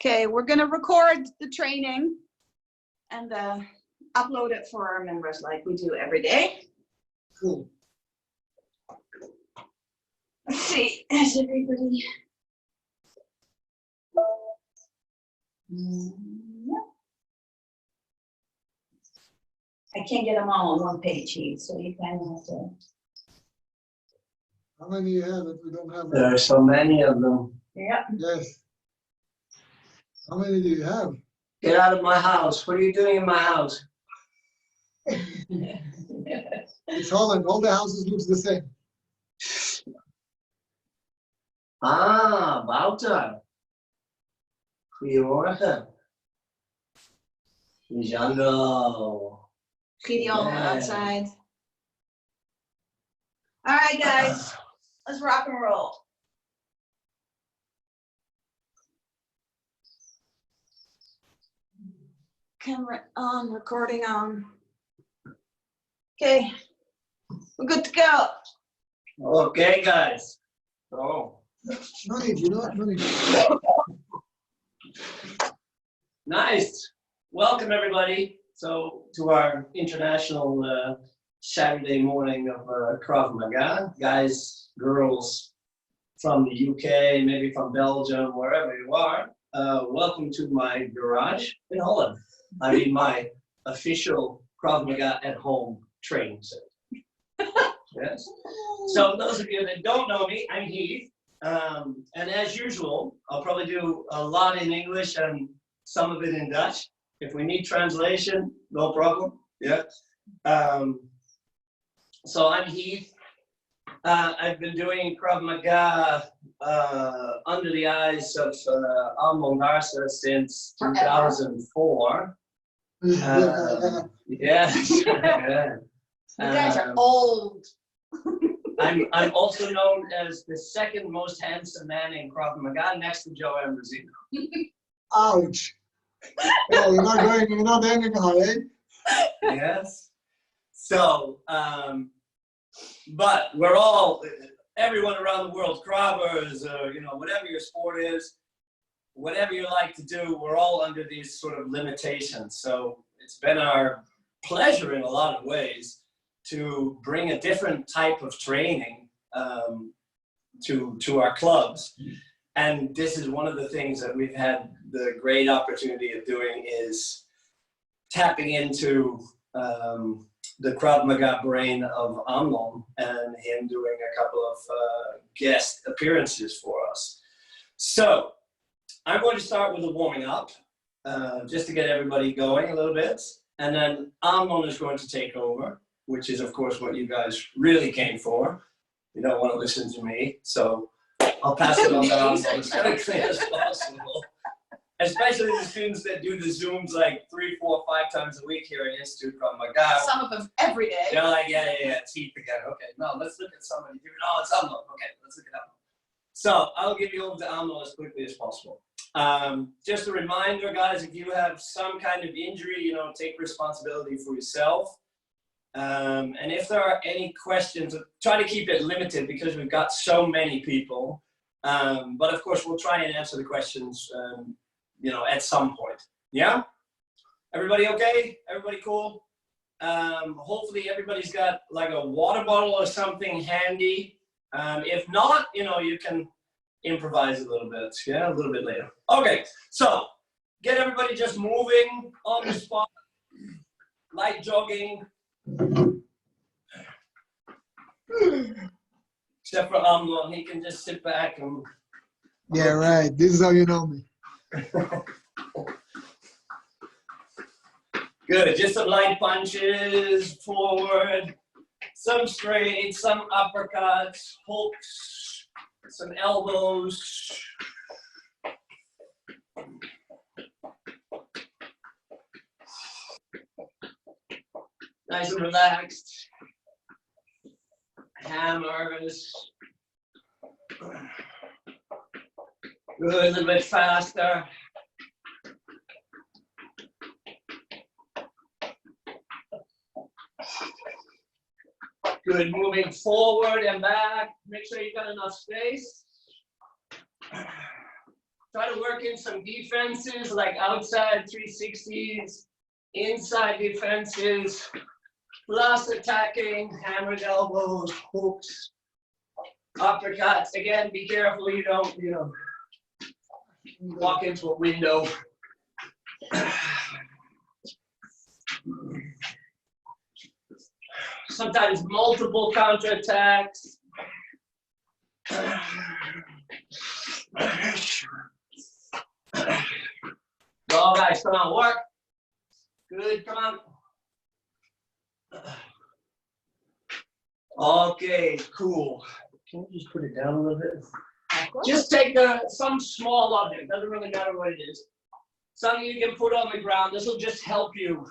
Okay, we're gonna record the training and upload it for our members like we do every day. Cool. Let's see, is everybody? I can't get them all on one page, Heath, so you kind of have to. How many you have if we don't have? There are so many of them. Yeah. Yes. How many do you have? Get out of my house. What are you doing in my house? It's Holland. All the houses look the same. Ah, Wouter. Goedemorgen. Jando. Gideon outside. All right, guys, let's rock and roll. Camera on, recording on. Okay, we're good to go. Okay, guys. Oh, No need, you know what? No need. nice. Welcome, everybody. So, to our international Saturday morning of Krav Maga. Guys, girls from the UK, maybe from Belgium, wherever you are. Welcome to my garage in Holland. I mean, my official Krav Maga at home training center. Yes. So those of you that don't know me, I'm Heath. And as usual, I'll probably do a lot in English and some of it in Dutch. If we need translation, no problem. Yeah. So I'm Heath. I've been doing Krav Maga under the eyes of Amnon Darsa since 2004. Yeah. Yeah. You guys are old. I'm also known as the second most handsome man in Krav Maga, next to Joe Ambrosino. Ouch. Oh, you're not ending on it. Yes. So, but we're all, everyone around the world, Kravers, whatever your sport is, whatever you like to do, we're all under these sort of limitations. So it's been our pleasure in a lot of ways to bring a different type of training to our clubs. And this is one of the things that we've had the great opportunity of doing is tapping into the Krav Maga brain of Amnon and him doing a couple of guest appearances for us. So I'm going to start with a warming up, just to get everybody going a little bit. And then Amnon is going to take over, which is of course what you guys really came for. You don't want to listen to me, so I'll pass it on to Amnon as quickly as possible. Especially the students that do the Zooms like 3, 4, 5 times a week here at Institute Krav Maga. Some of them every day. They're like, yeah, it's Heath again. Okay, no, let's look at somebody different. Oh, it's Amnon. Okay, let's look at Amnon. So I'll give you over to Amnon as quickly as possible. Just a reminder, guys, if you have some kind of injury, take responsibility for yourself. And if there are any questions, try to keep it limited because we've got so many people. But of course, we'll try and answer the questions, at some point. Yeah? Everybody okay? Everybody cool? Hopefully everybody's got like a water bottle or something handy. If not, you can improvise a little bit, a little bit later. Okay, so get everybody just moving on the spot, light jogging. Except for Amnon, he can just sit back and... Yeah, right. This is how you know me. Good, just some light punches, forward, some straight, some uppercuts, hooks, some elbows. Nice and relaxed. Hammers. Good, a little bit faster. Good, moving forward and back. Make sure you've got enough space. try to work in some defenses like outside 360s, inside defenses, plus attacking, hammered elbows, hooks, uppercuts. Again, be careful you don't, walk into a window. Sometimes multiple counterattacks. Go, guys, come on, work. Good, come on. Okay, cool. Can you just put it down a little bit? Just take some small object, doesn't really matter what it is. Something you can put on the ground. This will just help you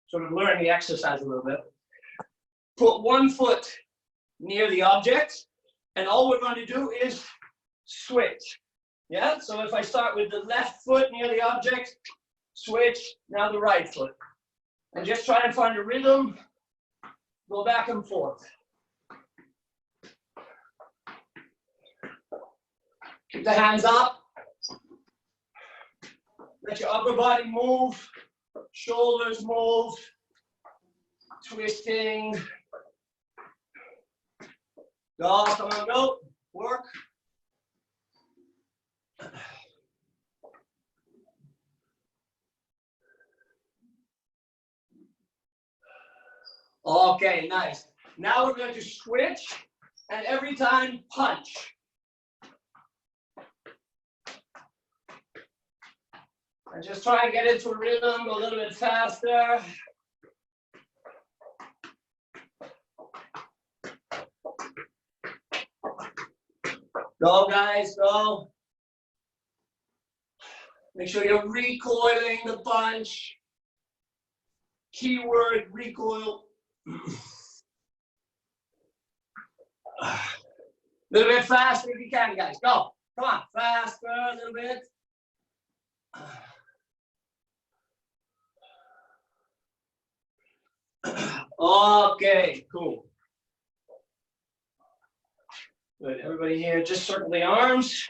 sort of learn the exercise a little bit. Put one foot near the object, and all we're going to do is switch. Yeah, so if I start with the left foot near the object, switch, now the right foot. And just try and find a rhythm, go back and forth. Keep the hands up. Let your upper body move, shoulders move, twisting. Go, come on, go, work. Okay, nice. Now we're going to switch, and every time punch. And just try and get into a rhythm, go a little bit faster. Go, guys, go. Make sure you're recoiling the punch. Keyword, recoil. A little bit faster if you can, guys. Go. Come on, faster a little bit. Okay, cool. Good. Everybody here, just circle the arms.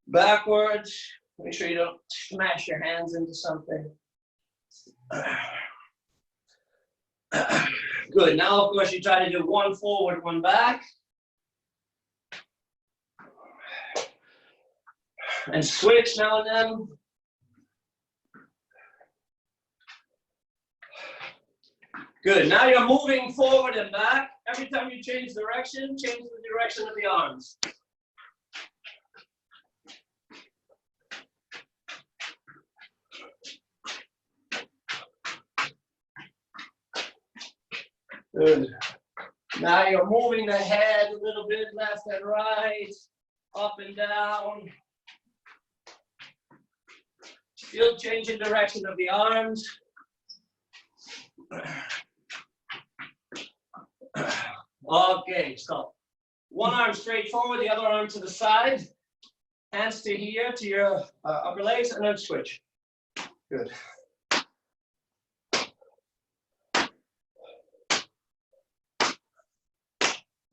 Backwards. Make sure you don't smash your hands into something. Good. Now, of course, you try to do one forward, one back. And switch now and then. Good. Now you're moving forward and back. Every time you change direction, change the direction of the arms. Good. Now you're moving the head a little bit left and right, up and down. Still changing direction of the arms. Okay, so one arm straight forward, the other arm to the side. Hands to here, to your upper legs, and then switch. Good.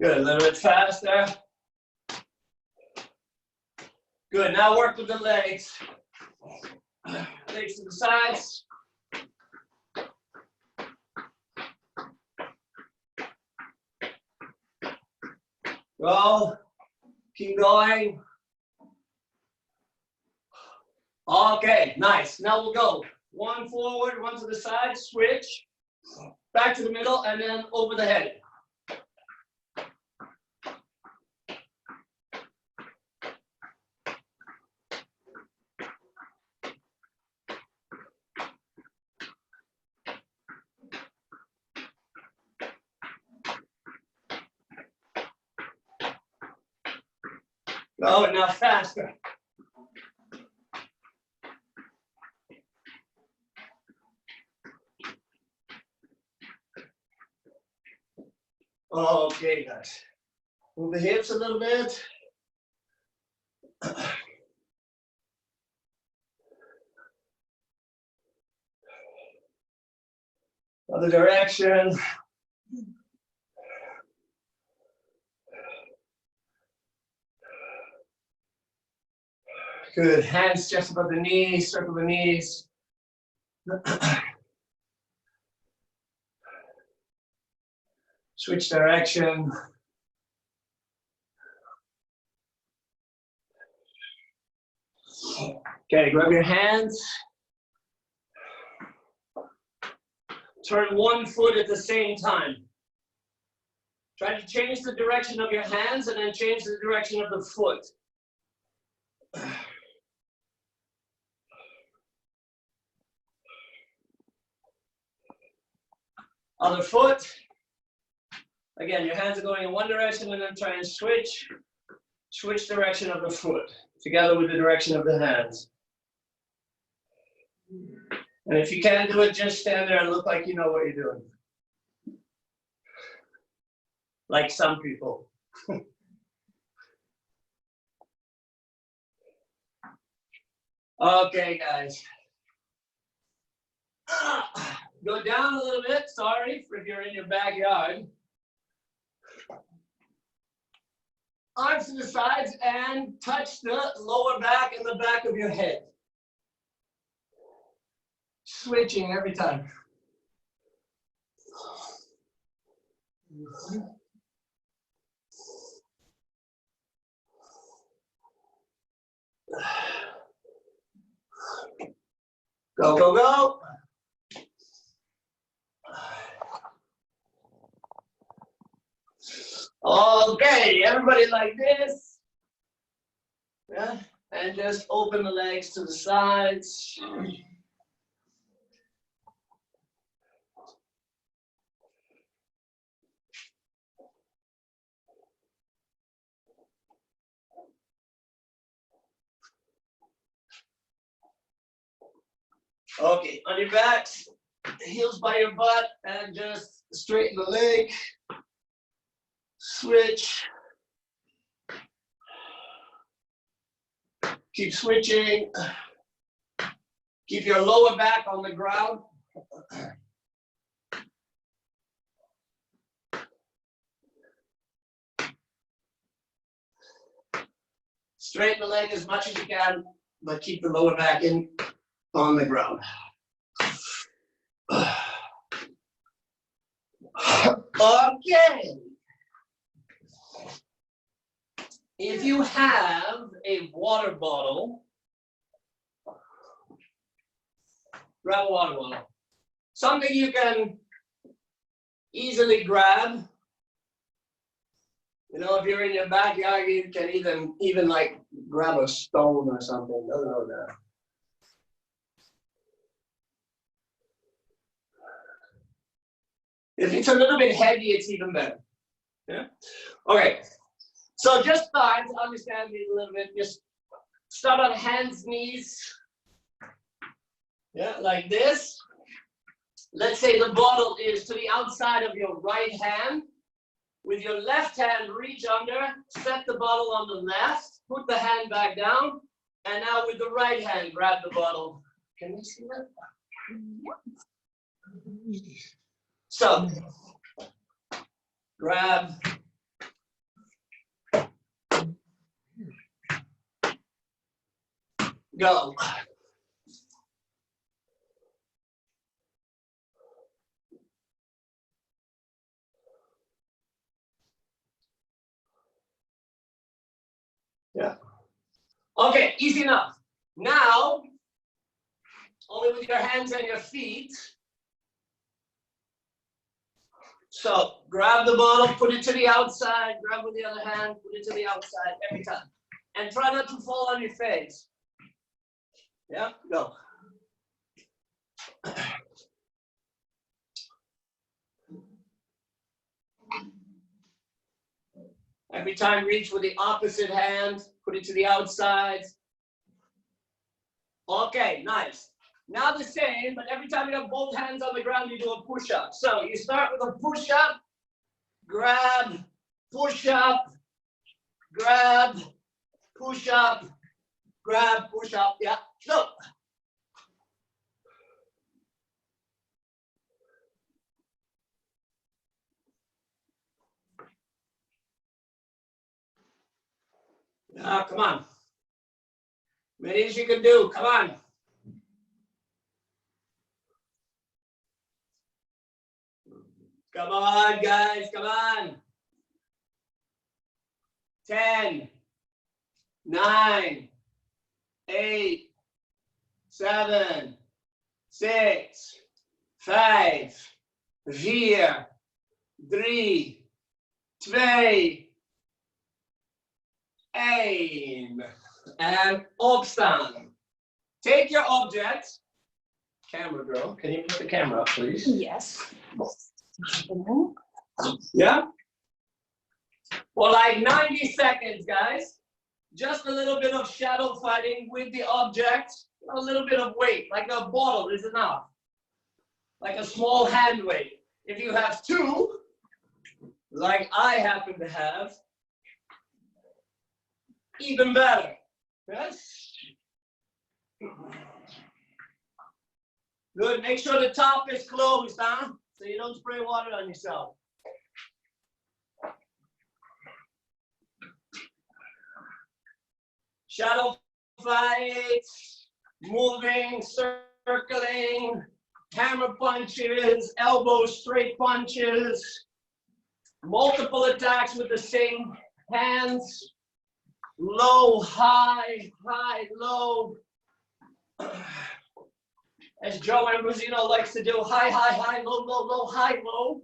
Good, a little bit faster. Good, now work with the legs. Legs to the sides. Go, keep going. Okay, nice. Now we'll go one forward, one to the side, switch, back to the middle, and then over the head. Go, and now faster. Okay, guys. Move the hips a little bit. Other direction. Good. Hands just above the knees, circle the knees. Switch direction. Okay, grab your hands. Turn one foot at the same time. Try to change the direction of your hands and then change the direction of the foot. Other foot. Again, your hands are going in one direction and then try and switch. Switch direction of the foot together with the direction of the hands. And if you can't do it, just stand there and look like you know what you're doing. Like some people. Okay, guys. Go down a little bit, sorry, if you're in your backyard. Arms to the sides and touch the lower back and the back of your head. Switching every time. Go, go, go. Okay, everybody like this. Yeah, and just open the legs to the sides. Okay, on your backs, heels by your butt, and just straighten the leg. Switch. Keep switching. Keep your lower back on the ground. Straighten the leg as much as you can, but keep the lower back in on the ground. Okay. If you have a water bottle, grab a water bottle. Something you can easily grab. You know, if you're in your backyard, you can even like grab a stone or something. Doesn't know that. If it's a little bit heavy, it's even better. Yeah. Okay. So just start to understand it a little bit. Just start on hands, knees. Yeah, like this. Let's say the bottle is to the outside of your right hand. With your left hand, reach under, set the bottle on the left, put the hand back down, and now with the right hand, grab the bottle. Can you see that? So, grab. Go. Yeah. Okay, easy enough. Now, only with your hands and your feet. So, grab the bottle, put it to the outside, grab with the other hand, put it to the outside every time. And try not to fall on your face. Yeah, go. Every time, reach with the opposite hand, put it to the outside. Okay, nice. Now the same, but every time you have both hands on the ground, you do a push-up. So you start with a push-up, grab, push-up, grab, push-up, grab, push-up. Yeah, go. Come on. Many as you can do. Come on. Come on, guys. Come on. 10, 9, 8, 7, 6, 5, 4, 3, 2, 1. And opstaan. Take your object. Camera girl, can you put the camera up, please? Yes. Yeah? For like 90 seconds, guys. Just a little bit of shadow fighting with the object. A little bit of weight, like a bottle is enough. Like a small hand weight. If you have two, like I happen to have, even better. Yes? Good. Make sure the top is closed, huh? So you don't spray water on yourself. Shadow fights, moving, circling, hammer punches, elbow straight punches, multiple attacks with the same hands, low, high, high, low. As Joe Ambrosino likes to do, high, high, high, low, low, low, high, low.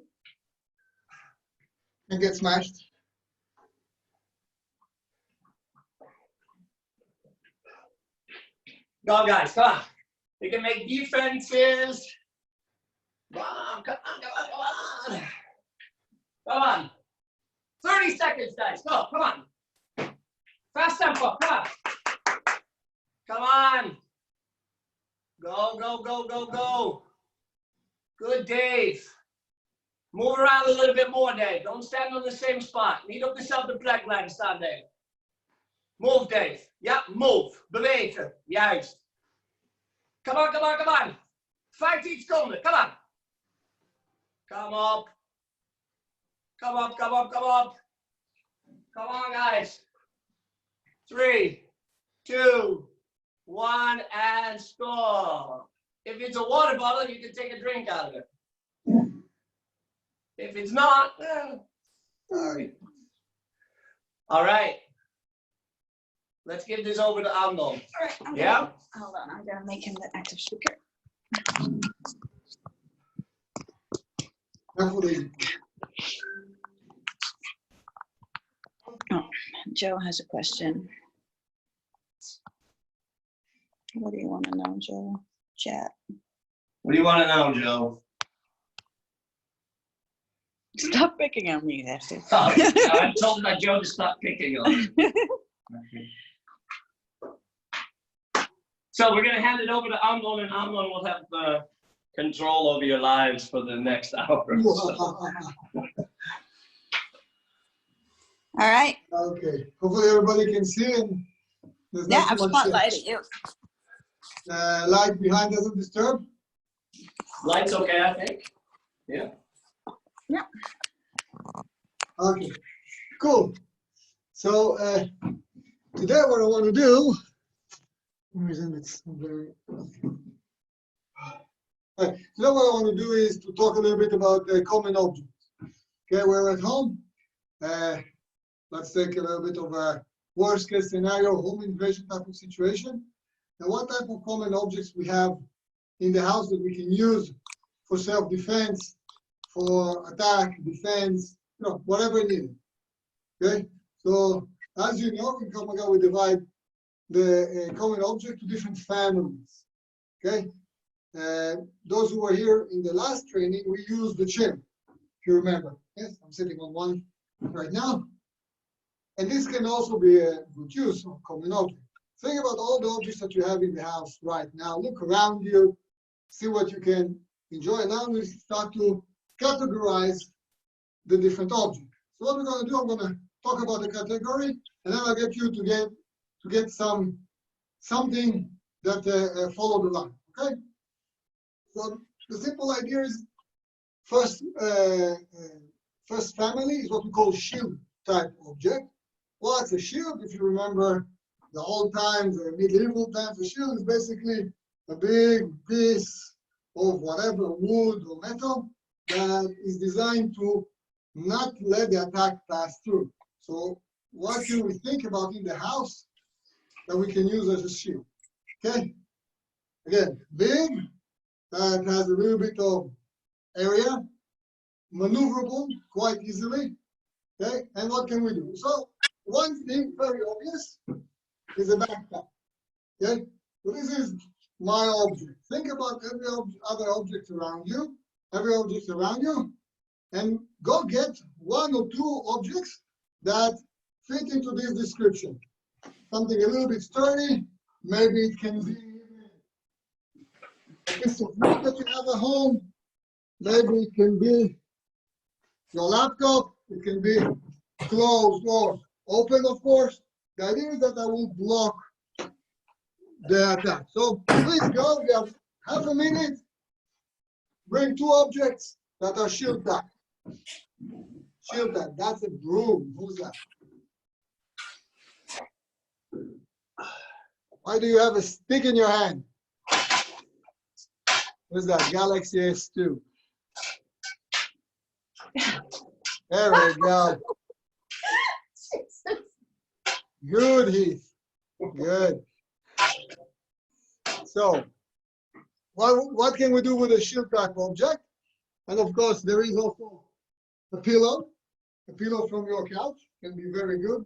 And get smashed. Go, guys, come on. You can make defenses. Come on, come on, come on, come on. Come on. 30 seconds, guys. Go, come on. Fast tempo, come on. Come on. Go, go, go, go, go. Good, Dave. Move around a little bit more, Dave. Don't stand on the same spot. Niet op dezelfde plek blijven staan, Dave. Move, Dave. Ja, move. Bewegen. Juist. Come on, come on, come on. 15 seconden. Come on. Come up. Come up, come up, come up. Come on, guys. 3, 2, 1, and stop. If it's a water bottle, you can take a drink out of it. If it's not, sorry. All right. Let's give this over to Amnon. All right, Yeah? Hold on, I'm gonna make him the active speaker. Oh, Joe has a question. What do you want to know, Joe? Chat. What do you want to know, Joe? Stop picking on me, that's it. Oh, I told my Joe to stop picking on me. So we're going to hand it over to Amnon, and Amnon will have control over your lives for the next hour. All right. Okay. Hopefully everybody can see and there's Yeah, not I'm too much spotlighting you. light behind doesn't disturb. Light's okay, I think. Yeah. Yeah. Okay. Cool. So today what I want to do. Today what I want to do is to talk a little bit about common objects. Okay, we're at home. Let's take a little bit of a worst case scenario, home invasion type of situation. Now, what type of common objects we have in the house that we can use for self-defense, for attack, defense, whatever needed. Okay, so as you know, in Common we divide the common object to different families. Okay, those who were here in the last training, we used the chair, if you remember. Yes, I'm sitting on one right now. And this can also be a good use of common object. Think about all the objects that you have in the house right now. Look around you, see what you can enjoy. And now we start to categorize the different objects. So what we're going to do, I'm going to talk about the category, and then I'll get you to get something that follow the line. Okay. So the simple idea is first family is what we call shield type object. What's a shield? If you remember the old times, the medieval times, a shield is basically a big piece of whatever wood or metal that is designed to not let the attack pass through. So what can we think about in the house that we can use as a shield? Okay, again, big, that has a little bit of area, maneuverable quite easily. Okay, and what can we do? So one thing very obvious is a backpack. Okay, so this is my object. Think about every other object around you, and go get one or two objects that fit into this description. Something a little bit sturdy, maybe it can be a piece of wood that you have at home, maybe it can be your laptop, it can be closed or open, of course. The idea is that I will block the attack. So please go, we have half a minute. Bring two objects that are shield tag. Shield tag, that's a broom. Who's that? Why do you have a stick in your hand? What's that? Galaxy S2. There we go. Good, Heath. Good. So, what can we do with a shield type object? And of course, there is also a pillow. A pillow from your couch can be very good.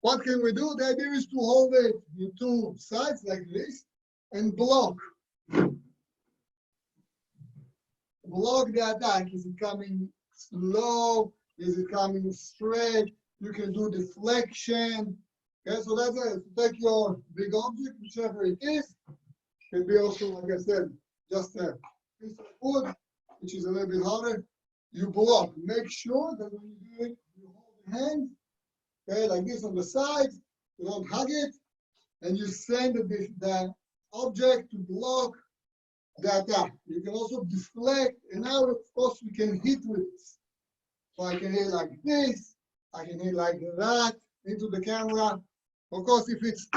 What can we do? The idea is to hold it in two sides like this and block. Block the attack. Is it coming slow? Is it coming straight? You can do deflection. Okay, so that's it. Take your big object, whichever it is. Can be also, like I said, just a piece of wood, which is a little bit harder. You block. Make sure that when you do it, you hold the hand, okay, like this on the side. You don't hug it, and you send the object to block the attack. You can also deflect, and now, of course, we can hit with this. So I can hit like this. I can hit like that into the camera. Of course, if it's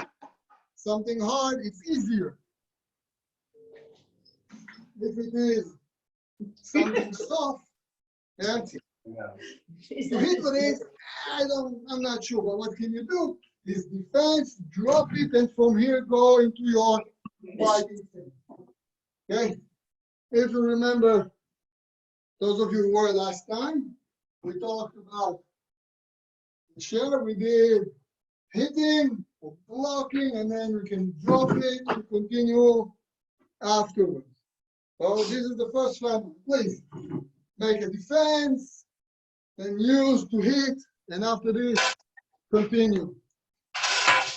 something hard, it's easier. If it is something soft, yeah, to hit with it, I'm not sure. But what can you do? Is defense, drop it, and from here go into your fighting thing. Okay? If you remember, those of you who were last time, we talked about the share. We did hitting or blocking, and then we can drop it and continue afterwards. So this is the first family. Please make a defense, then use to hit, and after this, continue.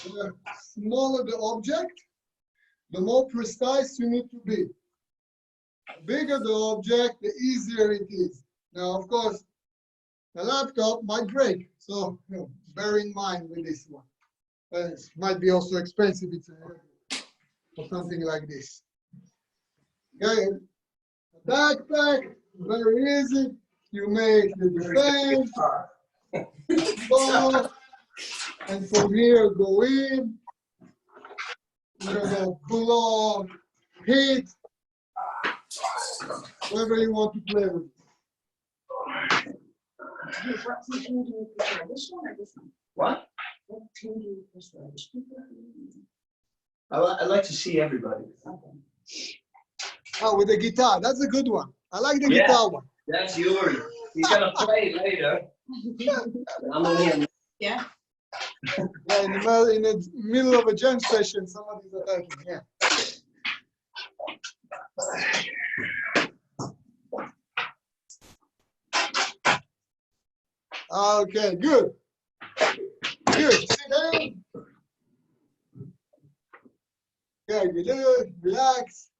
The smaller the object, the more precise you need to be. The bigger the object, the easier it is. Now, of course, the laptop might break, so bear in mind with this one. It might be also expensive or something like this. Okay, a backpack, very easy. You make the defense, and from here go in. You're gonna block, hit, whatever you want to play with. What team do you prefer, this one or this one? What? What team do you prefer? This one? I like to see everybody. Okay. Oh, with the guitar, that's a good one. I like the Yeah. guitar one. That's Yuri. He's gonna play later. I'm on him. Yeah. Yeah, in the middle of a jam session, somebody's attacking. Yeah. Okay, good. Good. Sit down. Okay, good. Relax.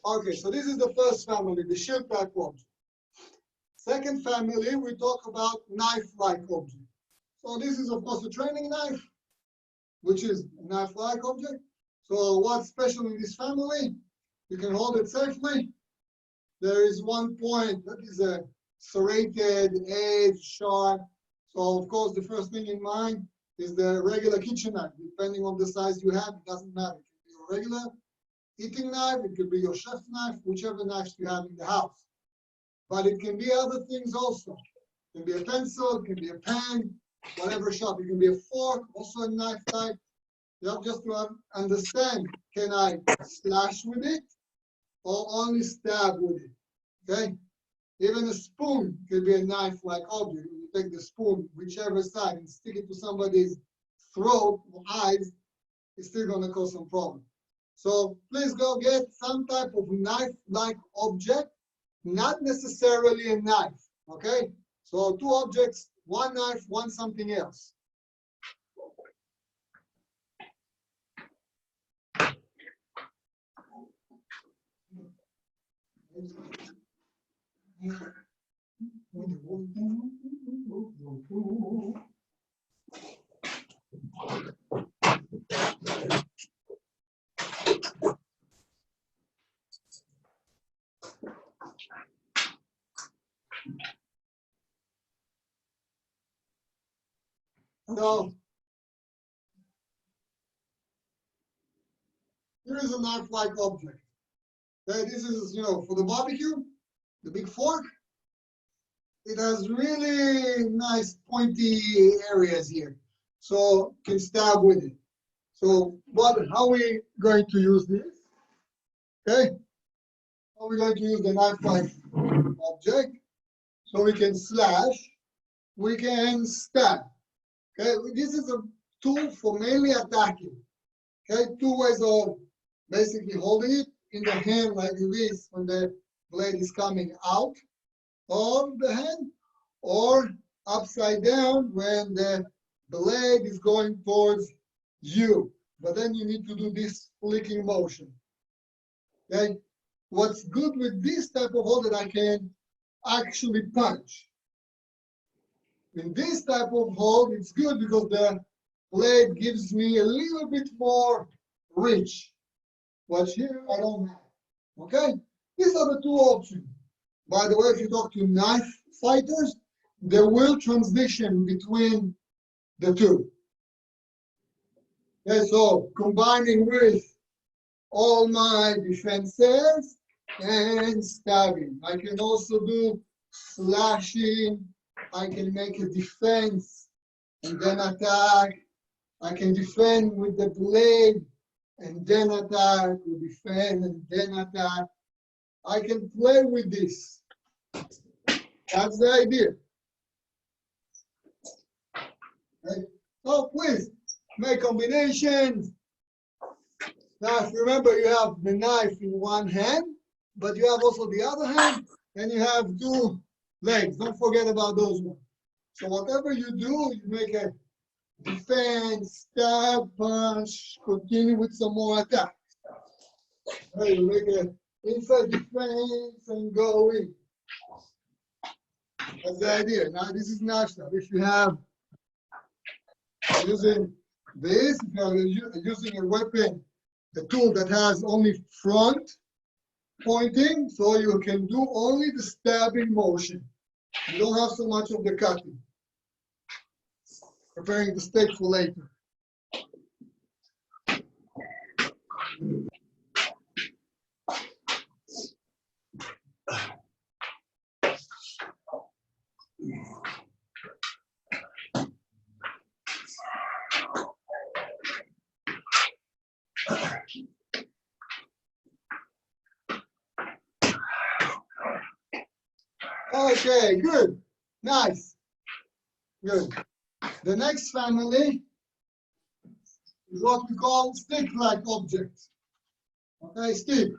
Okay, so this is the first family, the shield type object. Second family, we talk about knife-like object. So this is, of course, a training knife, which is a knife-like object. So what's special in this family? You can hold it safely. There is one point that is a serrated edge, sharp. So, of course, the first thing in mind is the regular kitchen knife. Depending on the size you have, it doesn't matter. It can be your regular eating knife, it could be your chef knife, whichever knives you have in the house. But it can be other things also. It can be a pencil, it can be a pen, whatever sharp. It can be a fork, also a knife type. You have just to understand, can I slash with it or only stab with it? Okay? Even a spoon can be a knife-like object. You take the spoon, whichever side, and stick it to somebody's throat or eyes, it's still going to cause some problem. So please go get some type of knife-like object, not necessarily a knife, okay? So 2 objects, 1 knife, 1 something else. So here is a knife-like object. Okay, this is, for the barbecue, the big fork. It has really nice pointy areas here, so you can stab with it. So how are we going to use this? Okay, how are we going to use the knife-like object? So we can slash, we can stab. Okay, this is a tool for mainly attacking. Okay, 2 ways of basically holding it in the hand like this when the blade is coming out of the hand, or upside down when the blade is going towards you. But then you need to do this flicking motion. Okay, what's good with this type of hold that I can actually punch. In this type of hold, it's good because the blade gives me a little bit more reach. But here I don't have. Okay? These are the 2 options. By the way, if you talk to knife fighters, they will transition between the 2. Okay, so combining with all my defenses and stabbing. I can also do slashing. I can make a defense and then attack. I can defend with the blade and then attack, or defend and then attack. I can play with this. That's the idea. Okay. So please, make combinations. Now, if you remember, you have the knife in one hand, but you have also the other hand, and you have 2 legs. Don't forget about those ones. So whatever you do, you make a defense, stab, punch, continue with some more attack. Okay, you make an inside defense and go in. That's the idea. Now this is knife stab. If you have using this, if you are using a weapon, a tool that has only front pointing, so you can do only the stabbing motion. You don't have so much of the cutting. Preparing the steak for later. Okay, good. Nice. Good. The next family is what we call stick-like objects. Okay, stick.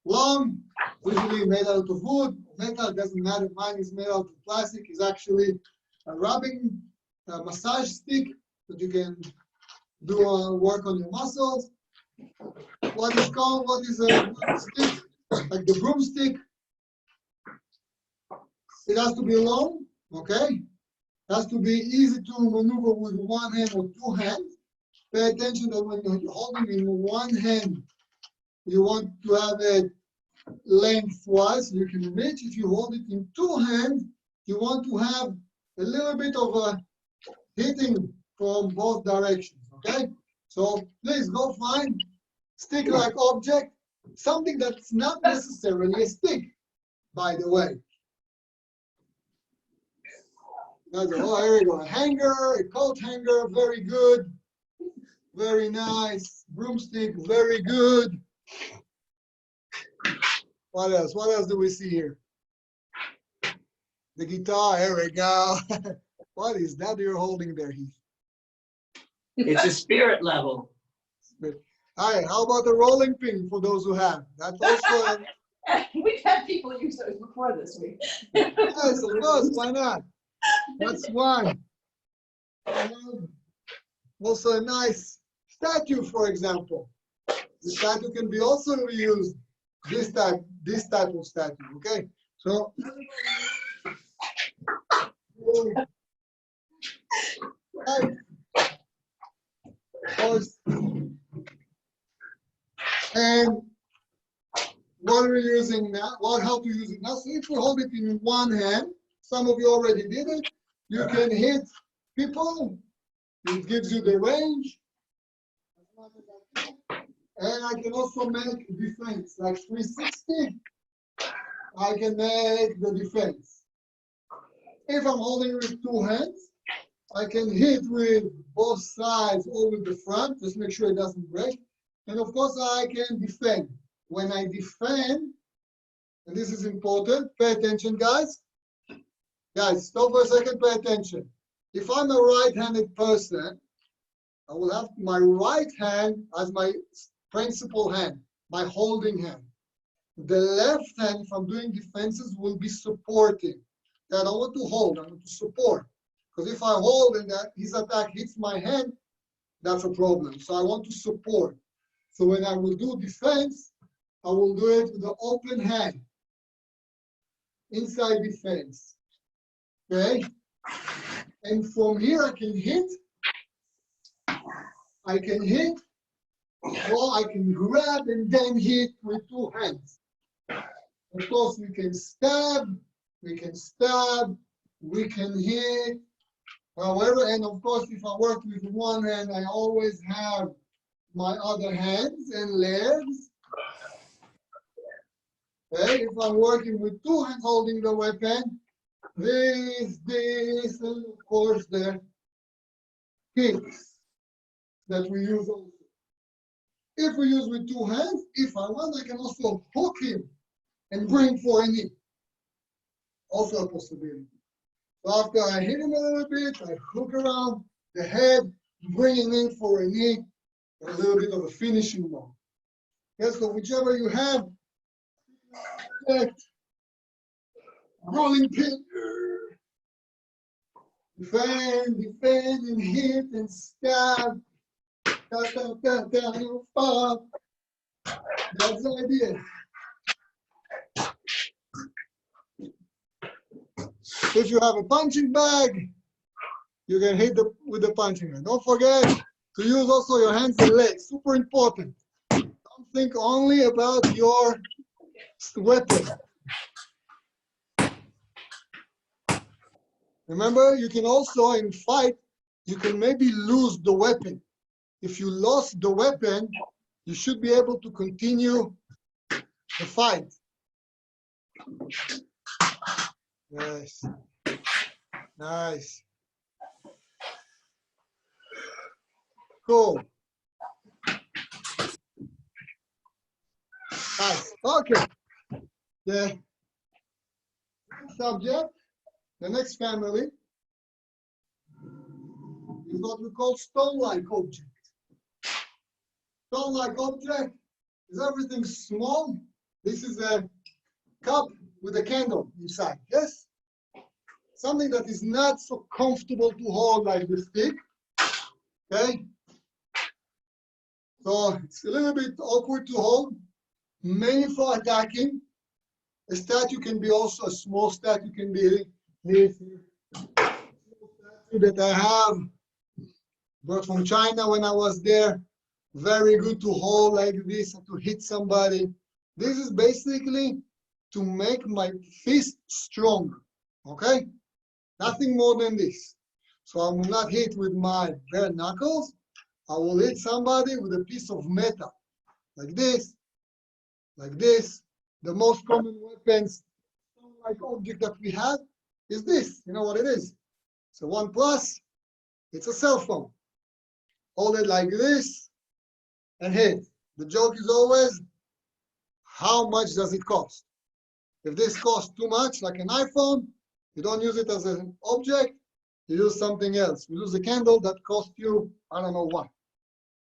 Long, usually made out of wood, metal, doesn't matter. Mine is made out of plastic. It's actually a rubbing massage stick that you can do work on your muscles. What is a stick? Like the broomstick. It has to be long, okay? It has to be easy to maneuver with 1 hand or 2 hands. Pay attention that when you're holding in 1 hand, you want to have it lengthwise, you can reach. If you hold it in 2 hands, you want to have a little bit of a hitting from both directions, okay? So please go find stick-like object, something that's not necessarily a stick, by the way. Oh, here we go. A hanger, a coat hanger, very good. Very nice. Broomstick, very good. What else? What else do we see here? The guitar, here we go. What is that you're holding there, Heath? It's a spirit level. All right, how about the rolling pin for those who have? That's also, We've had people use those before this week. yes, of course, why not? That's one. Also a nice statue, for example. The statue can be also reused, this type of statue, okay? So, and what are we using now? Well, how to use it now? So if we hold it in one hand, some of you already did it, you can hit people, it gives you the range. And I can also make defense, like 360, I can make the defense. If I'm holding with two hands, I can hit with both sides or with the front, just make sure it doesn't break. And of course, I can defend. When I defend, and this is important, pay attention, guys. Guys, stop for a second, pay attention. If I'm a right-handed person, I will have my right hand as my principal hand, my holding hand. The left hand, if I'm doing defenses, will be supporting. I don't want to hold, I want to support. Because if I hold and that his attack hits my hand, that's a problem. So I want to support. So when I will do defense, I will do it with the open hand. Inside defense. Okay? And from here I can hit. I can hit. Or I can grab and then hit with two hands. Of course, we can stab, we can hit. However, and of course, if I work with one hand, I always have my other hands and legs. Okay, if I'm working with two hands holding the weapon, this, and of course the kicks that we use also. If we use with two hands, if I want, I can also hook him and bring for a knee. Also a possibility. So after I hit him a little bit, I hook around the head, bring him in for a knee, a little bit of a finishing move. Yes, so whichever you have, rolling pin, defend, and hit, and stab. That's the idea. If you have a punching bag, you can hit with the punching bag. Don't forget to use also your hands and legs. Super important. Don't think only about your weapon. Remember, you can also, in fight, you can maybe lose the weapon. If you lost the weapon, you should be able to continue the fight. Nice. Nice. Cool. Nice. Okay. The subject, the next family, is what we call stone-like object. Stone-like object is everything small. This is a cup with a candle inside, yes? Something that is not so comfortable to hold like the stick, okay? So it's a little bit awkward to hold, mainly for attacking. A statue can be also, a small statue can be this statue that I have, brought from China when I was there. Very good to hold like this and to hit somebody. This is basically to make my fist stronger, okay? Nothing more than this. So I will not hit with my bare knuckles. I will hit somebody with a piece of metal, like this, like this. The most common weapons, like object that we have, is this. You know what it is? So OnePlus, it's a cell phone. Hold it like this and hit. The joke is always, how much does it cost? If this costs too much, like an iPhone, you don't use it as an object, you use something else. You use a candle that costs you, I don't know what.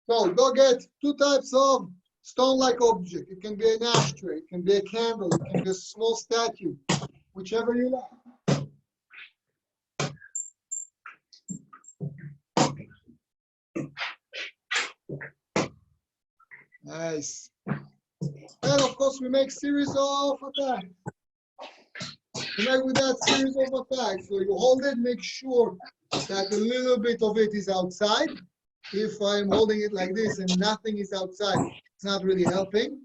So go get two types of stone-like object. It can be an ashtray, it can be a candle, it can be a small statue, whichever you like. Nice. And of course, we make series of attacks. We make with that series of attacks. So you hold it, make sure that a little bit of it is outside. If I'm holding it like this and nothing is outside, it's not really helping.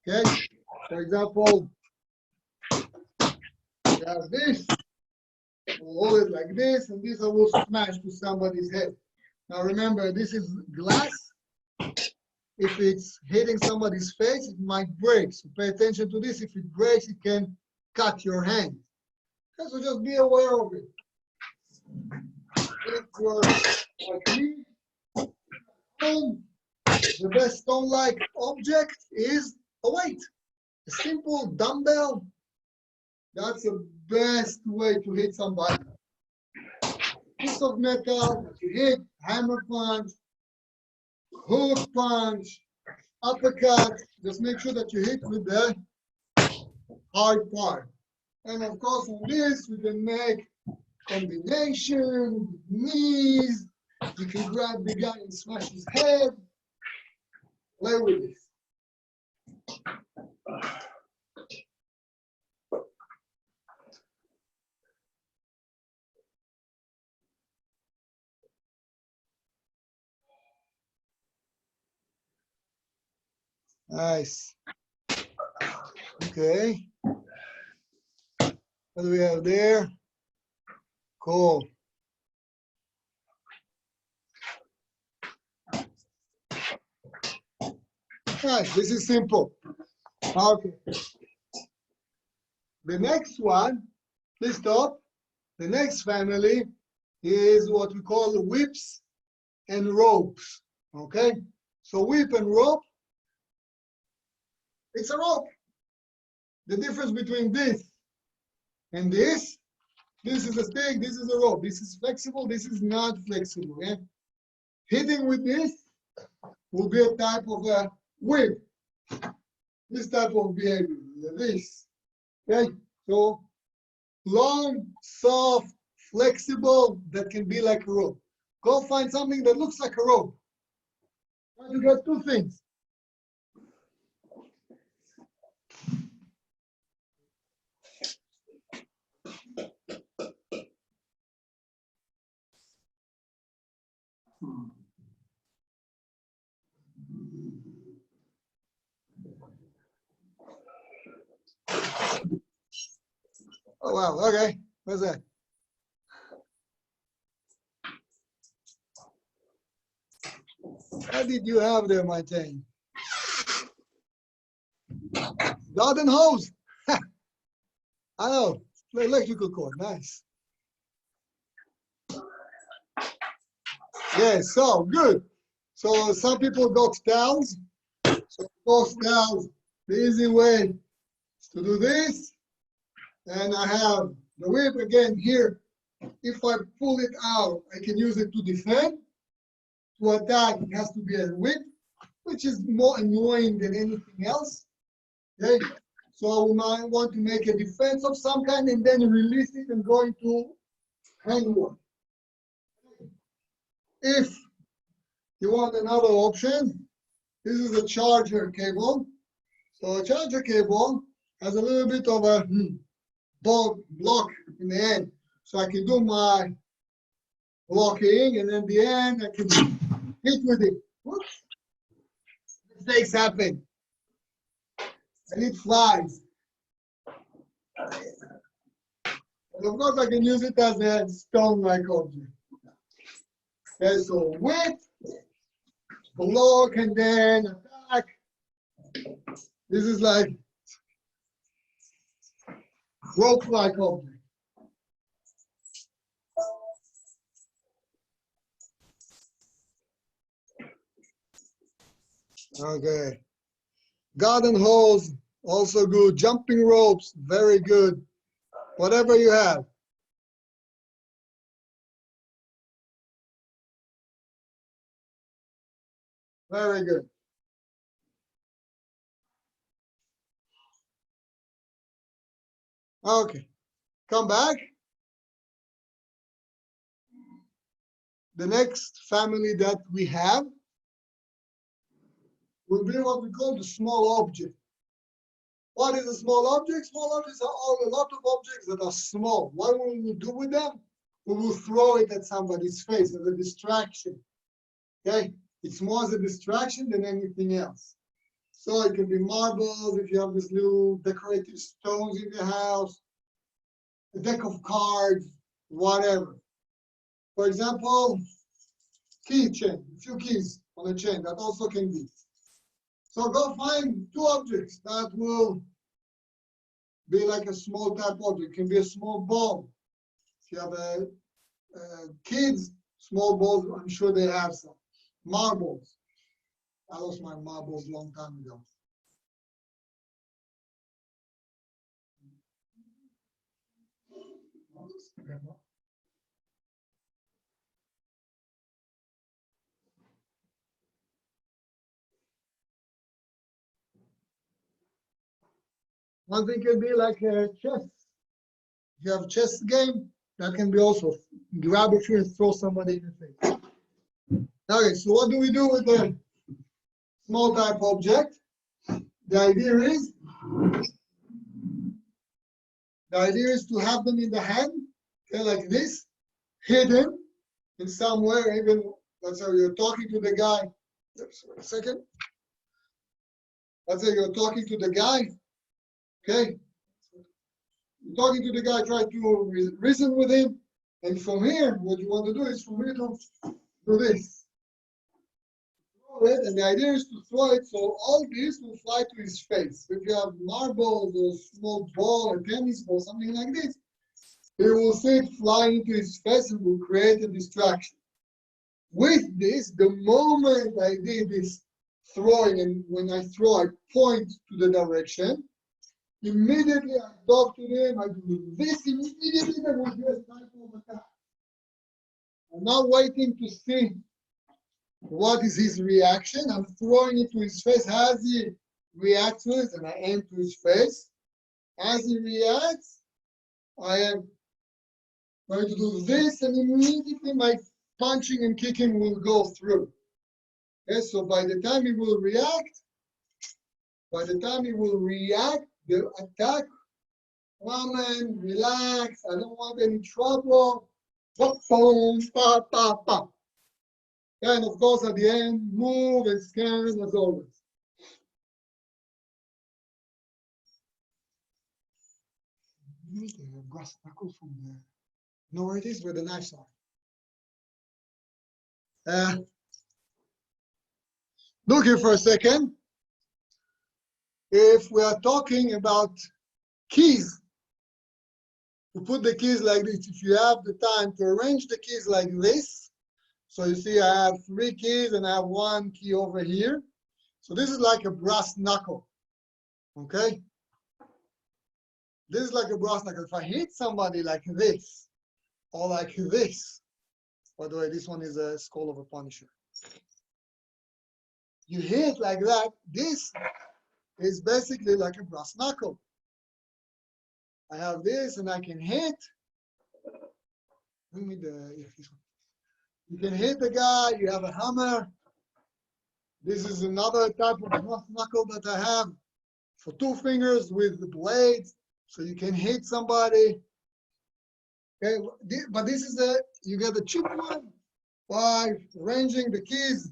Okay. For example, we have this. We'll hold it like this, and this I will smash to somebody's head. Now remember, this is glass. If it's hitting somebody's face, it might break. So pay attention to this. If it breaks, it can cut your hand. Okay, so just be aware of it. If you're like me, the best stone-like object is a weight. A simple dumbbell. That's the best way to hit somebody. Piece of metal that you hit, hammer punch, hook punch, uppercut. Just make sure that you hit with the hard part. And of course, on this, we can make combination with knees. You can grab the guy and smash his head. Play with this. Nice. Okay. What do we have there? Cool. Nice. This is simple. Okay. The next one, please stop. The next family is what we call whips and ropes. Okay. So whip and rope. It's a rope. The difference between this and this is a stick, this is a rope. This is flexible, this is not flexible. Yeah? Hitting with this will be a type of a whip. This type of behavior, this. Okay? So long, soft, flexible, that can be like a rope. Go find something that looks like a rope. Try to get two things. Oh wow, okay. What's that? What did you have there, my thing? Garden hose. I know. Electrical cord. Nice. Yeah, so good. So some people got towels. So those towels, the easy way is to do this. And I have the whip again here. If I pull it out, I can use it to defend. To attack, it has to be a whip, which is more annoying than anything else. Okay, so I might want to make a defense of some kind and then release it and go into handwork. If you want another option, this is a charger cable. So a charger cable has a little bit of a block in the end. So I can do my blocking, and then the end I can hit with it. Whoops. Mistakes happen. And it flies. And of course I can use it as a stone-like object. Okay, so whip, block, and then attack. This is like rope-like object. Okay. Garden hose, also good. Jumping ropes, very good. Whatever you have. Very good. Okay. Come back. The next family that we have will be what we call the small object. What is a small object? Small objects are a lot of objects that are small. What will we do with them? We will throw it at somebody's face as a distraction. Okay? It's more as a distraction than anything else. So it can be marbles if you have these little decorative stones in the house, a deck of cards, whatever. For example, key chain, a few keys on a chain, that also can be. So go find two objects that will be like a small type object. It can be a small ball. If you have kids, small balls, I'm sure they have some. Marbles. I lost my marbles a long time ago. One thing can be like a chess. If you have a chess game, that can be also grab a few and throw somebody in the face. Okay, so what do we do with the small type object? The idea is to have them in the hand, okay, like this, hidden in somewhere, even, let's say you're talking to the guy. Oops, wait a second. Let's say you're talking to the guy, okay? You're talking to the guy, try to reason with him, and from here, what you want to do is for me to do this. Throw it, and the idea is to throw it so all this will fly to his face. If you have marbles or small ball, a tennis ball, something like this, he will see it flying into his face and will create a distraction. With this, the moment I did this throwing, and when I throw, I point to the direction, immediately I talk to them, I do this, immediately there will be a type of attack. I'm not waiting to see what is his reaction. I'm throwing it to his face. As he reacts to it, and I aim to his face, as he reacts, I am going to do this, and immediately my punching and kicking will go through. Okay, so by the time he will react, the attack, come on, relax, I don't want any trouble. Boom, pa, pa, pa. And of course, at the end, move and scan as always. Brass knuckle from there. Know where it is, where the knives are. Look here for a second. If we are talking about keys, to put the keys like this, if you have the time to arrange the keys like this, so you see I have 3 keys and I have 1 key over here. So this is like a brass knuckle, okay? This is like a brass knuckle. If I hit somebody like this, or like this, by the way, this one is a skull of a Punisher. You hit like that, this is basically like a brass knuckle. I have this and I can hit. Bring me the, yeah, this one. You can hit the guy, you have a hammer. This is another type of brass knuckle that I have for 2 fingers with the blades, so you can hit somebody. Okay, but this is you get a cheap one by arranging the keys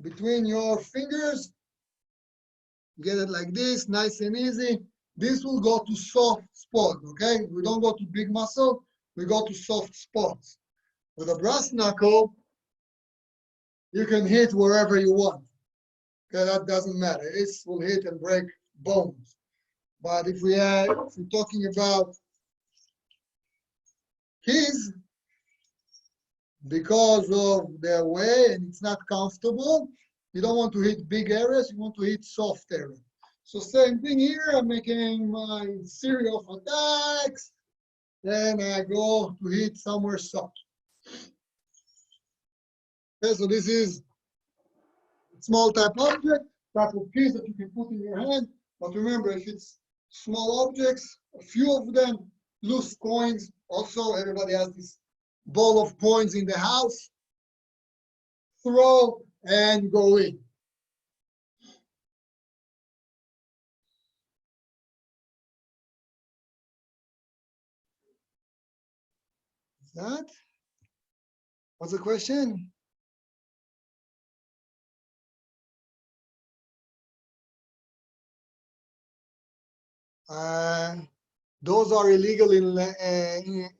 between your fingers. Get it like this, nice and easy. This will go to soft spot, okay? We don't go to big muscle, we go to soft spots. With a brass knuckle, you can hit wherever you want. Okay, that doesn't matter. It will hit and break bones. But if we're talking about keys, because of their way and it's not comfortable, you don't want to hit big areas, you want to hit soft areas. So same thing here, I'm making my series of attacks, then I go to hit somewhere soft. Okay, so this is small type object, type of keys that you can put in your hand. But remember, if it's small objects, a few of them, loose coins, also everybody has this ball of coins in the house, throw and go in. Is that? What's the question? Those are illegal in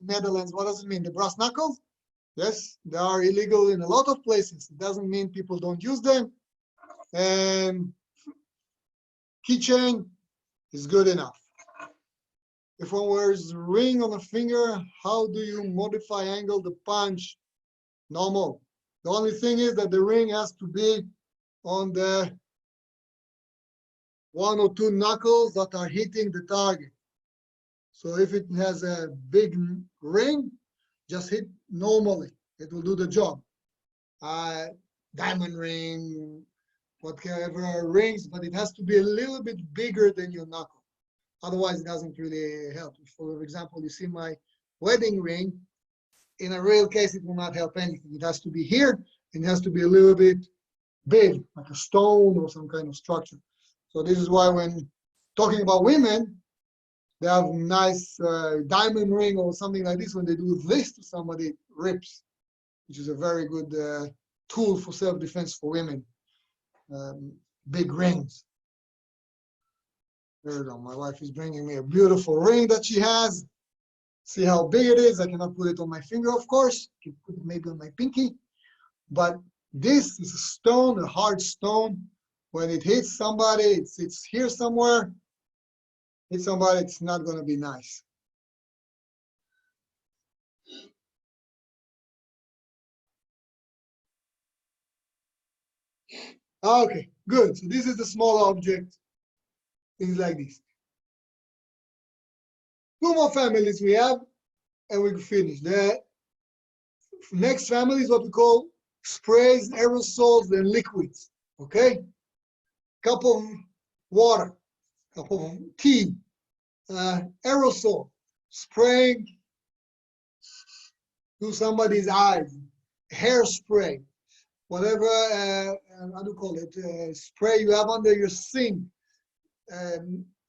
Netherlands. What does it mean? The brass knuckles? Yes, they are illegal in a lot of places. It doesn't mean people don't use them. And keychain is good enough. If one wears a ring on a finger, how do you modify angle the punch? Normal. The only thing is that the ring has to be on the 1 or 2 knuckles that are hitting the target. So if it has a big ring, just hit normally. It will do the job. Diamond ring, whatever rings, but it has to be a little bit bigger than your knuckle. Otherwise, it doesn't really help. For example, you see my wedding ring. In a real case, it will not help anything. It has to be here, and it has to be a little bit big, like a stone or some kind of structure. So this is why when talking about women, they have nice diamond ring or something like this. When they do this to somebody, it rips, which is a very good tool for self-defense for women. Big rings. There we go. My wife is bringing me a beautiful ring that she has. See how big it is. I cannot put it on my finger, of course. I can put it maybe on my pinky. But this is a stone, a hard stone. When it hits somebody, it's here somewhere. Hit somebody, it's not going to be nice. Okay, good. So this is the small object. Things like this. 2 more families we have, and we finish. The next family is what we call sprays, aerosols, and liquids. Okay? Cup of water, cup of tea, aerosol, spraying to somebody's eyes, hairspray, whatever, how do you call it, spray you have under your sink,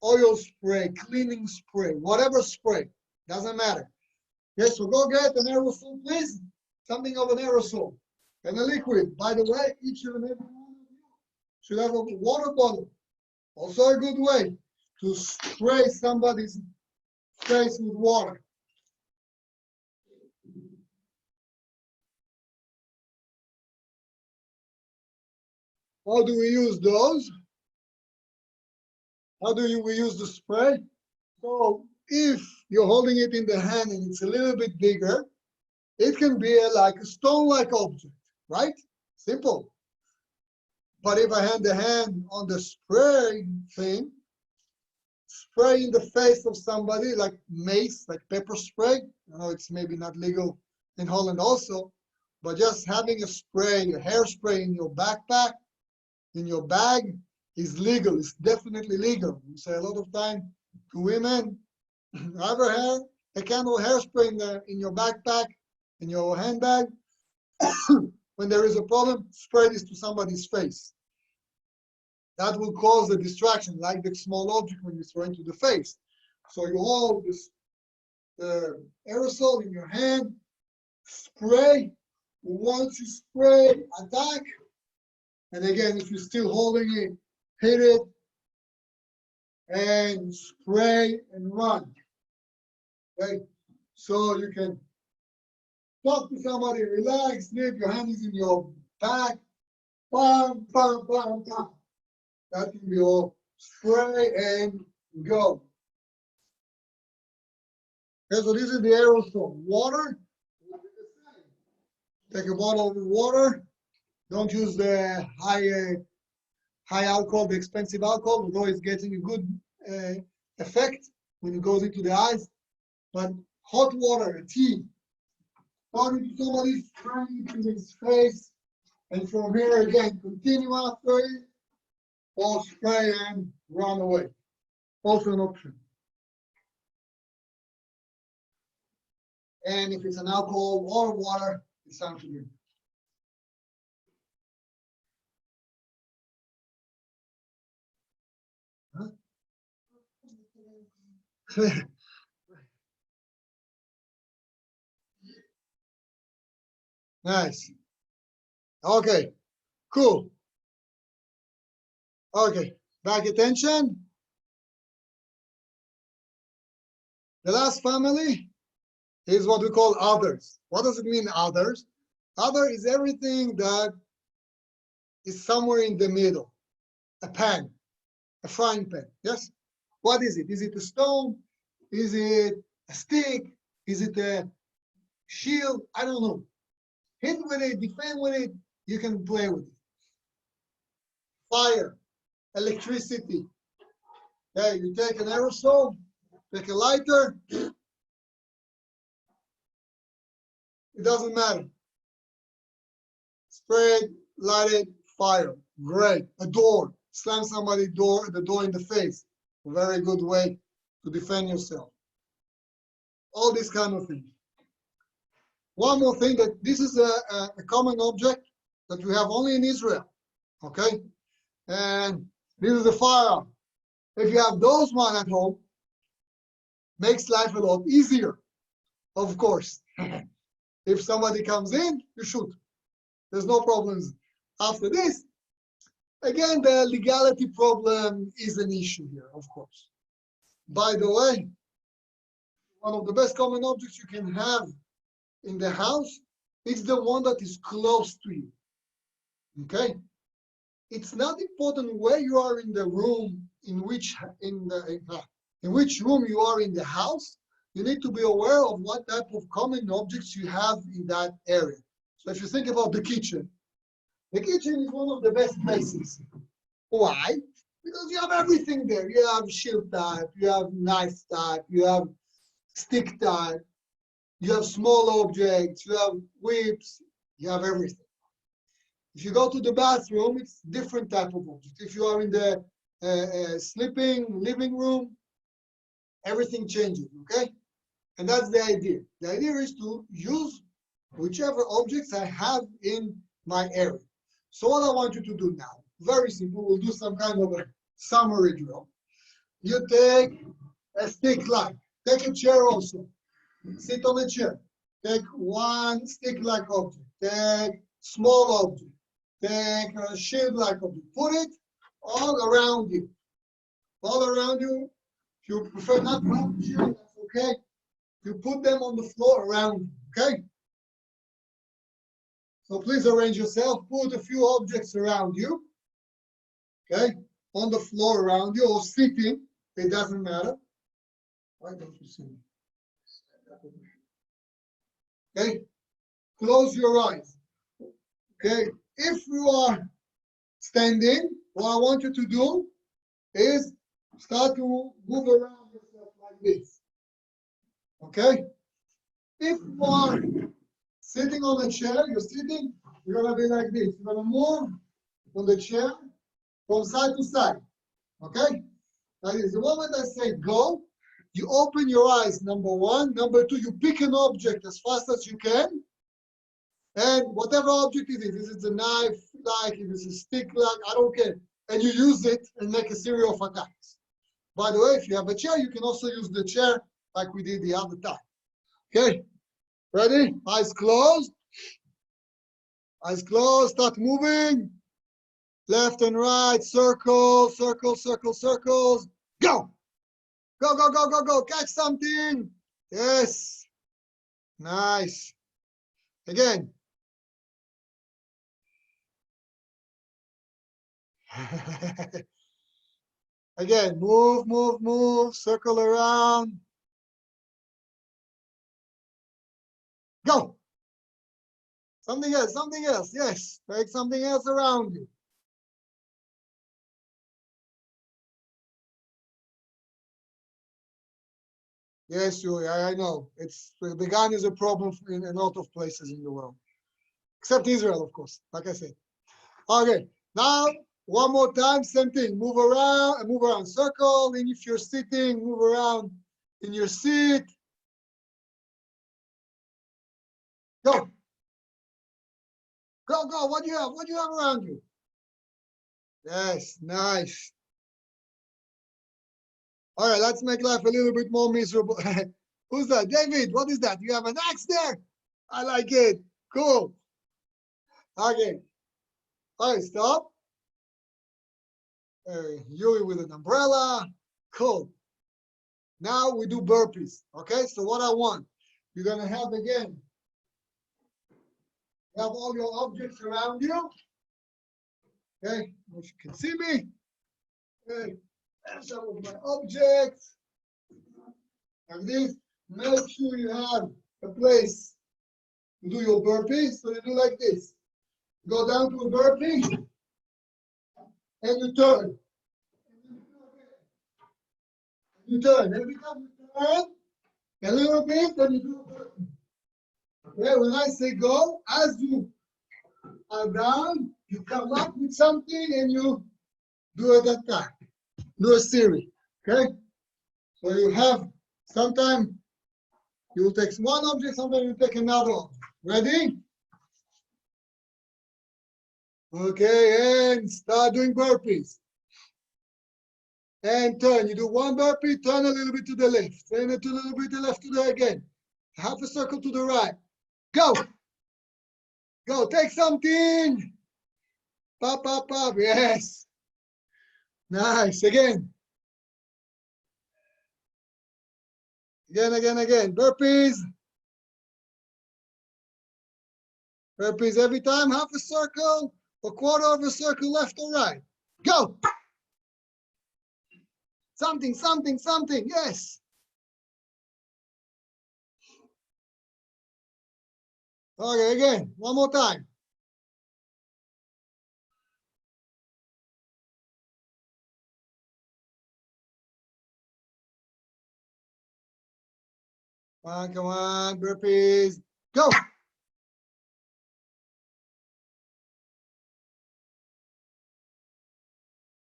oil spray, cleaning spray, whatever spray, doesn't matter. Yes, so go get an aerosol, please. Something of an aerosol and a liquid. By the way, each and every one of you should have a water bottle. Also a good way to spray somebody's face with water. How do we use those? How do we use the spray? So if you're holding it in the hand and it's a little bit bigger, it can be like a stone-like object, right? Simple. But if I hand the hand on the spray thing, spray in the face of somebody like mace, like pepper spray. I know it's maybe not legal in Holland also, but just having a spray, a hairspray in your backpack, in your bag is legal. It's definitely legal. We say a lot of time to women, have a candle hairspray in your backpack, in your handbag. When there is a problem, spray this to somebody's face. That will cause a distraction, like the small object when you throw into the face. So you hold this aerosol in your hand, spray. Once you spray, attack. And again, if you're still holding it, hit it, and spray and run. Okay? So you can talk to somebody, relax, sleep, your hand is in your back, Bam, bam, bam, bam. That can be all spray and go. Okay, so this is the aerosol. Water. Take a bottle of water. Don't use the high alcohol, the expensive alcohol, although it's getting a good effect when it goes into the eyes. But hot water, a tea, pour into somebody's into his face, and from here again, continue after it, or spray and run away. Also an option. And if it's an alcohol or water, it's time to drink. Huh? Nice. Okay, cool. Okay, back attention. The last family is what we call others. What does it mean, others? Other is everything that is somewhere in the middle. A pan, a frying pan, yes? What is it? Is it a stone? Is it a stick? Is it a shield? I don't know. Hit with it, defend with it, you can play with it. Fire, electricity. Okay, you take an aerosol, take a lighter, it doesn't matter. Spray it, light it, fire. Great. A door. Slam somebody's door, the door in the face. A very good way to defend yourself. All these kind of things. One more thing, that this is a common object that we have only in Israel. Okay? And this is a firearm. If you have those one at home, makes life a lot easier. Of course. If somebody comes in, you shoot. There's no problems after this. Again, the legality problem is an issue here, of course. By the way, one of the best common objects you can have in the house is the one that is close to you. Okay? It's not important where you are in the room, in which room you are in the house. You need to be aware of what type of common objects you have in that area. So if you think about the kitchen is one of the best places. Why? Because you have everything there. You have shield type, you have knife type, you have stick type, you have small objects, you have whips, you have everything. If you go to the bathroom, it's different type of object. If you are in the sleeping living room, everything changes, okay? And that's the idea. The idea is to use whichever objects I have in my area. So what I want you to do now, very simple, we'll do some kind of a summary drill. You take a stick like, take a chair also, sit on a chair, take one stick-like object, take small object, take a shield-like object, put it all around you. All around you. If you prefer not to have a shield, that's okay. You put them on the floor around you, okay? So please arrange yourself, put a few objects around you, okay? On the floor around you, or sitting, it doesn't matter. Why don't you see me? Okay? Close your eyes. Okay? If you are standing, what I want you to do is start to move around yourself like this. Okay? If you are sitting on a chair, you're sitting, you're gonna be like this. You're gonna move on the chair from side to side. Okay? That is, the moment I say go, you open your eyes, number one. Number two, you pick an object as fast as you can. And whatever object it is, if it's a knife, like, if it's a stick, like, I don't care. And you use it and make a series of attacks. By the way, if you have a chair, you can also use the chair like we did the other time. Okay? Ready? Eyes closed. Eyes closed. Start moving. Left and right. Circle, circle, circle, circles. Go. Go, go, go, go, go. Catch something. Yes. Nice. Again. Again, move, move, move, circle around. Go. Something else, yes. Take something else around you. Yes, Julie, I know. It's the gun is a problem in a lot of places in the world. Except Israel, of course, like I said. Okay, now one more time, same thing. Move around, circle. And if you're sitting, move around in your seat. Go. Go, go. What do you have? What do you have around you? Yes, nice. All right, let's make life a little bit more miserable. Who's that? David, what is that? You have an axe there? I like it. Cool. Okay. All right, stop. Yuri with an umbrella. Cool. Now we do burpees. Okay, so what I want, you're going to have again, you have all your objects around you. Okay, if you can see me. Okay, and some of my objects. Like this. Make sure you have a place to do your burpees. So you do like this. Go down to a burpee and you turn. You turn. Every time you turn a little bit, then you do a burpee. Okay, when I say go, as you are down, you come up with something and you do it at that. Do a series. Okay? So you have sometimes you will take one object, sometimes you take another object. Ready? Okay, and start doing burpees. And turn. You do one burpee, turn a little bit to the left. Turn it a little bit to the left to the again. Half a circle to the right. Go. Go. Take something. Pop, pop, pop. Yes. Nice. Again. Again. Burpees. Burpees every time. Half a circle, a quarter of a circle, left or right. Go. Something. Yes. Okay, again. One more time. Come on. Burpees. Go.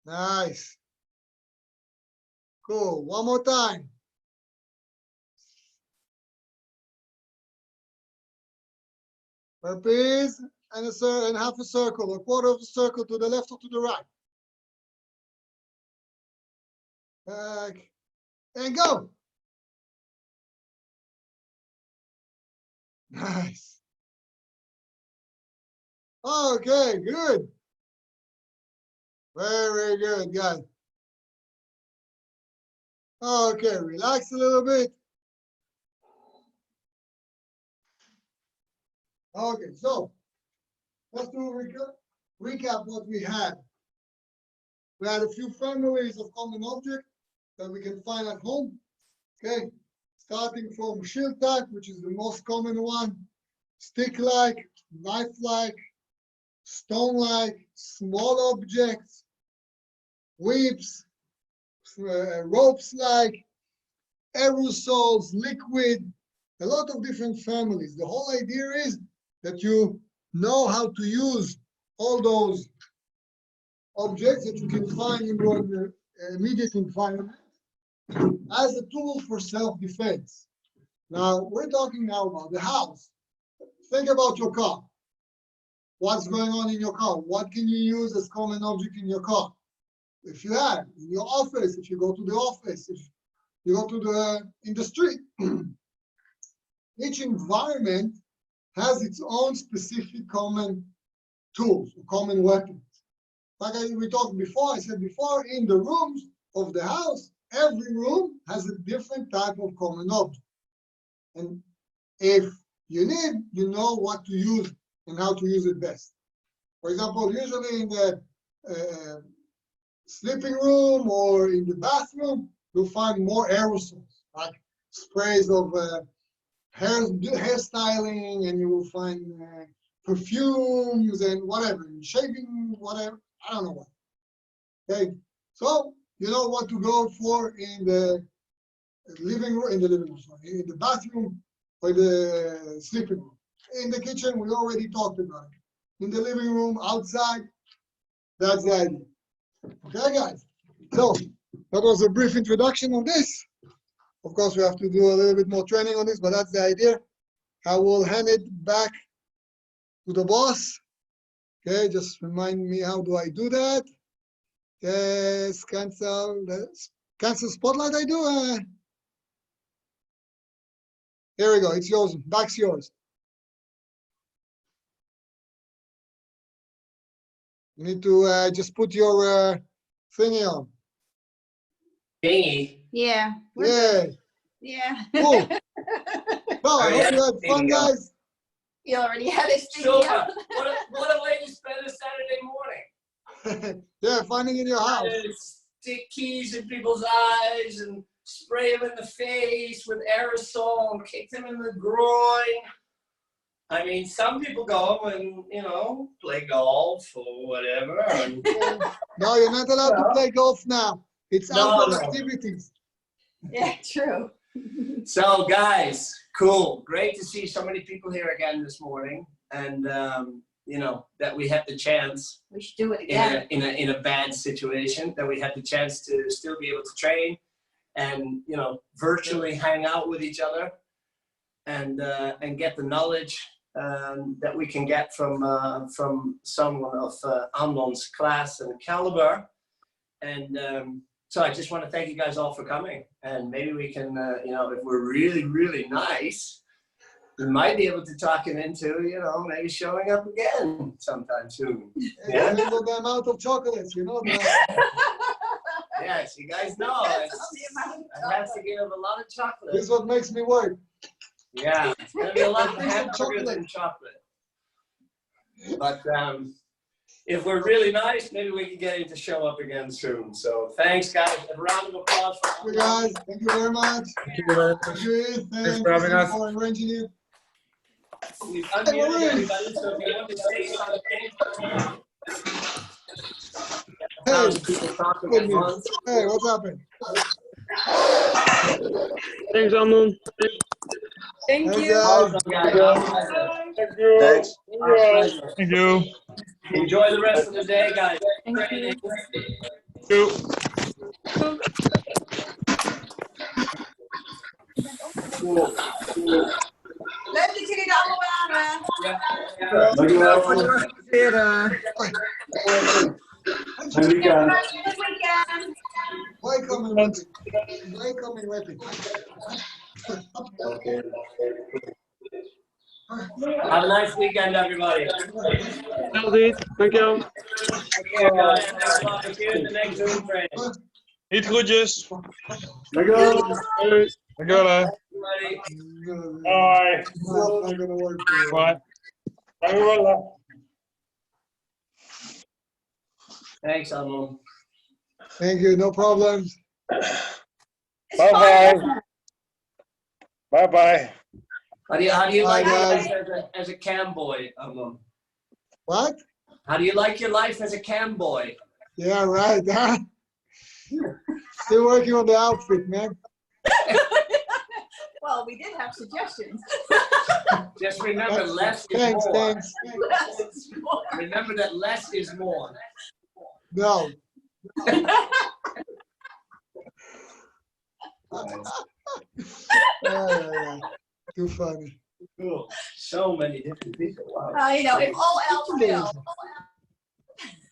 Nice. Cool. One more time. Burpees and half a circle, a quarter of a circle to the left or to the right. Back and go. Nice. Okay, good. Very good, guys. Okay, relax a little bit. Okay, so let's do a recap what we had. We had a few families of common objects that we can find at home. Okay, starting from shield type, which is the most common one, stick-like, knife-like, stone-like, small objects, whips, ropes-like, aerosols, liquid, a lot of different families. The whole idea is that you know how to use all those objects that you can find in your immediate environment as a tool for self-defense. Now, we're talking now about the house. Think about your car. What's going on in your car? What can you use as common object in your car? If you have, in your office, if you go to the office, if you go to in the street. Each environment has its own specific common tools, common weapons. Like we talked before, I said before, in the rooms of the house, every room has a different type of common object. And if you need, you know what to use and how to use it best. For example, usually in the sleeping room or in the bathroom, you'll find more aerosols, like sprays of hairstyling, and you will find perfumes and whatever, shaving, whatever, I don't know what. Okay, so you know what to go for in the living room, in the bathroom or the sleeping room. In the kitchen, we already talked about it. In the living room, outside, that's the idea. Okay, guys? So that was a brief introduction on this. Of course, we have to do a little bit more training on this, but that's the idea. I will hand it back to the boss. Okay, just remind me, how do I do that? Yes, cancel spotlight I do. Here we go, it's yours, back's yours. You need to just put your thingy on. Thingy. Yeah. Yeah, Yeah. cool. So I hope you had fun, guys. You already had it sticking Super. out. What a way to spend a Saturday morning. Yeah, finding in your house. Stick keys in people's eyes and spray them in the face with aerosol and kick them in the groin. I mean, some people go and, you know, play golf or whatever. And, No, you're not allowed to play golf now. It's outdoor No. activities. Yeah, true. So, guys, cool. Great to see so many people here again this morning. And, you know, that we had the chance We should do it again. in a bad situation, that we had the chance to still be able to train and, you know, virtually hang out with each other and get the knowledge that we can get from someone of Amnon's class and caliber. And so I just want to thank you guys all for coming. And maybe we can, you know, if we're really, really nice, we might be able to talk him into, you know, maybe showing up again sometime soon. Yeah. Remember the amount of chocolates, you know that. Yes, you guys know. I have to give a lot of chocolate. This is what makes me work. Yeah, it's going to be a lot of Piece of hamburgers chocolate. and chocolate. But if we're really nice, maybe we can get him to show up again soon. So thanks, guys. A round of applause for Thank you, guys. Thank you very much. Thank you very much. Thank you, Heath. Thanks for having us. For arranging it. We've unmuted everybody, so if you want to say something. Hey, People talking good at news. once. Hey, what's happened? Thanks, Amnon. Thank Hey, you. guys. Awesome, guys. Our pleasure. Thank you. Thanks. Our pleasure. Thank you. Enjoy the rest of the day, guys. Thank you. Thank you. Cool. Leuk dat jullie er allemaal waren. Ja. Dankjewel. Good weekend. Welcome and weapon. Welcome and weapon. Okay. Have a nice weekend, everybody. Thank you. Okay, guys. Thanks a lot. See you in the next Zoom training. Eet groetjes. Dankjewel. Dankjewel. Hè. Everybody. Bye. It's not gonna work. Bye. Dankjewel. Thanks, Amnon. Thank you, no problems. Bye-bye. Bye-bye. How do you Bye, like your guys. life as a cam boy, Amnon? What? How do you like your life as a cam boy? Yeah, right. Huh? Still working on the outfit, man. Well, we did have suggestions. Just remember, less is Thanks, more. thanks. Remember that less is more. No. Yeah. Too funny. Cool. So many different people. Wow. You know, if all else fails.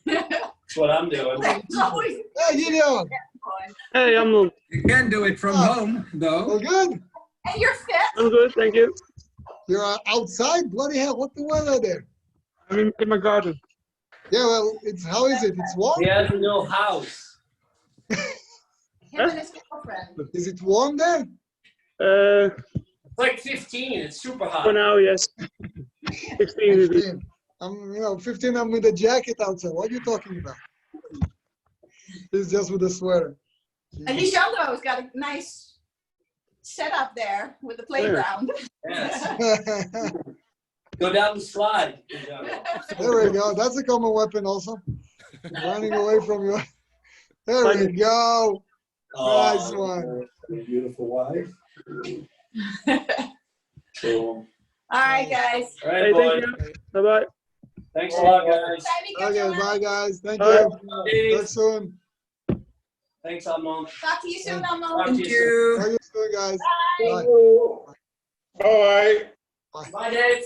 That's what I'm doing. It's always Hey, Gideon. fun. Hey, Amnon. You can do it from home, though. All good? And you're fit. I'm good, thank you. You're outside? Bloody hell, what's the weather there? I'm in my garden. Yeah, well, how is it? It's warm? He has a new house. Him and his girlfriend. Is it warm there? It's like 15. It's super For hot. now, yes. 16 it is. 15. I'm 15, I'm with a jacket outside. What are you talking about? He's just with the sweater. And Lishando's got a nice setup there with the playground. Yes. Go down the slide. There we go. That's a common weapon also. Running away from you. There we go. Nice one. Beautiful wife. Cool. All right, guys. All right, Hey, boys. thank you. Bye-bye. Thanks a lot, guys. Okay, bye guys. Thank Bye. you. Talk soon. Thanks, Amnon. Talk to you soon, Talk Amnon. to Thank you soon. you. Talk soon, guys. Bye. Bye. Bye, Dave.